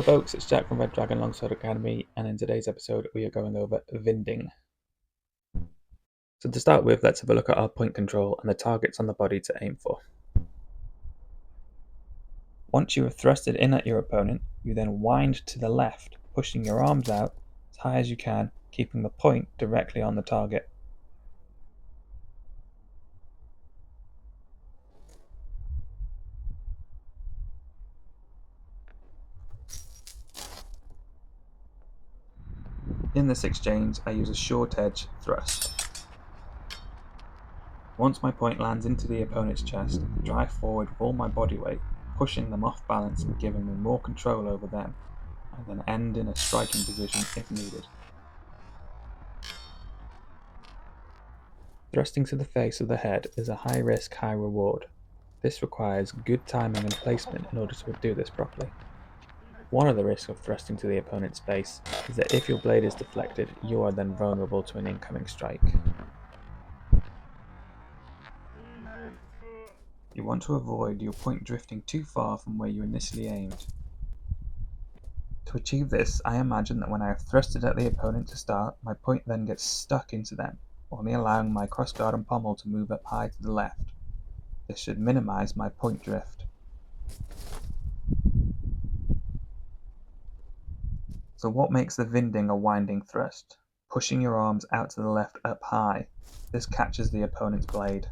folks, it's Jack from Red Dragon Longsword Academy, and in today's episode we are going over winding. So to start with, let's have a look at our point control and the targets on the body to aim for. Once you have thrusted in at your opponent, you then wind to the left, pushing your arms out as high as you can, keeping the point directly on the target. In this exchange, I use a short edge thrust. Once my point lands into the opponent's chest, I drive forward with all my body weight, pushing them off balance and giving me more control over them. I then end in a striking position if needed. Thrusting to the face of the head is a high risk, high reward. This requires good timing and placement in order to do this properly. One of the risks of thrusting to the opponent's face is that if your blade is deflected, you are then vulnerable to an incoming strike. You want to avoid your point drifting too far from where you initially aimed. To achieve this, I imagine that when I have thrusted at the opponent to start, my point then gets stuck into them, only allowing my crossguard and pommel to move up high to the left. This should minimize my point drift. So what makes the winding a winding thrust? Pushing your arms out to the left up high. This catches the opponent's blade.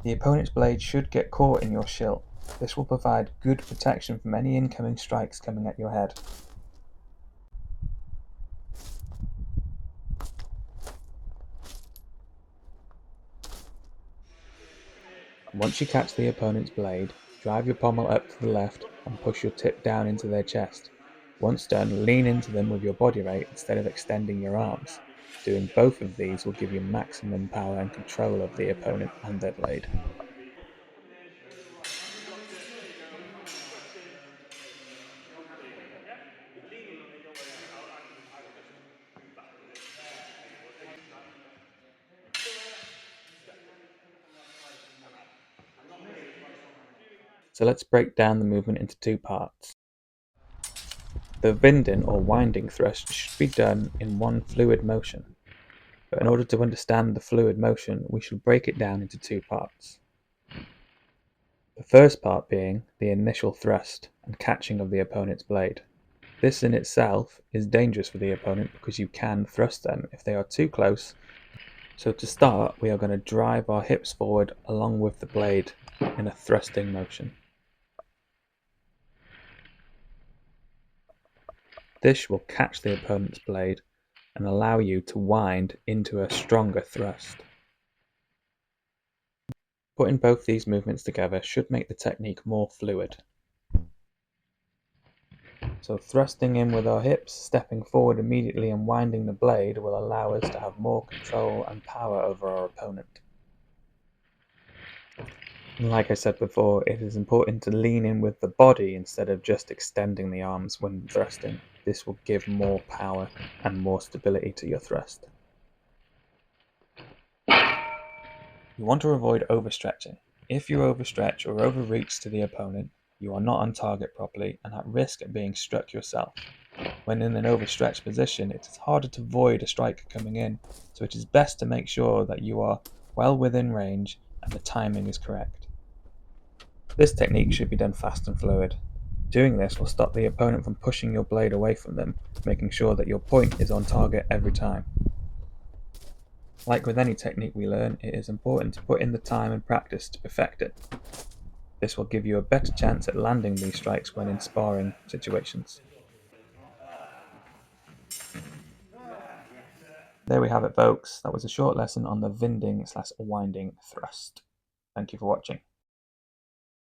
The opponent's blade should get caught in your shield. This will provide good protection from any incoming strikes coming at your head. Once you catch the opponent's blade, drive your pommel up to the left and push your tip down into their chest. Once done, lean into them with your body weight instead of extending your arms. Doing both of these will give you maximum power and control of the opponent and their blade. So let's break down the movement into two parts. The winden or winding thrust should be done in one fluid motion, but in order to understand the fluid motion, we should break it down into two parts. The first part being the initial thrust and catching of the opponent's blade. This in itself is dangerous for the opponent because you can thrust them if they are too close. So to start, we are going to drive our hips forward along with the blade in a thrusting motion. This will catch the opponent's blade and allow you to wind into a stronger thrust. Putting both these movements together should make the technique more fluid. So thrusting in with our hips, stepping forward immediately and winding the blade will allow us to have more control and power over our opponent. And like I said before, it is important to lean in with the body instead of just extending the arms when thrusting. This will give more power and more stability to your thrust. You want to avoid overstretching. If you overstretch or overreach to the opponent, you are not on target properly and at risk of being struck yourself. When in an overstretched position, it is harder to avoid a strike coming in, so it is best to make sure that you are well within range and the timing is correct. This technique should be done fast and fluid. Doing this will stop the opponent from pushing your blade away from them, making sure that your point is on target every time. Like with any technique we learn, it is important to put in the time and practice to perfect it. This will give you a better chance at landing these strikes when in sparring situations. There we have it, folks. That was a short lesson on the winding/winding thrust. Thank you for watching.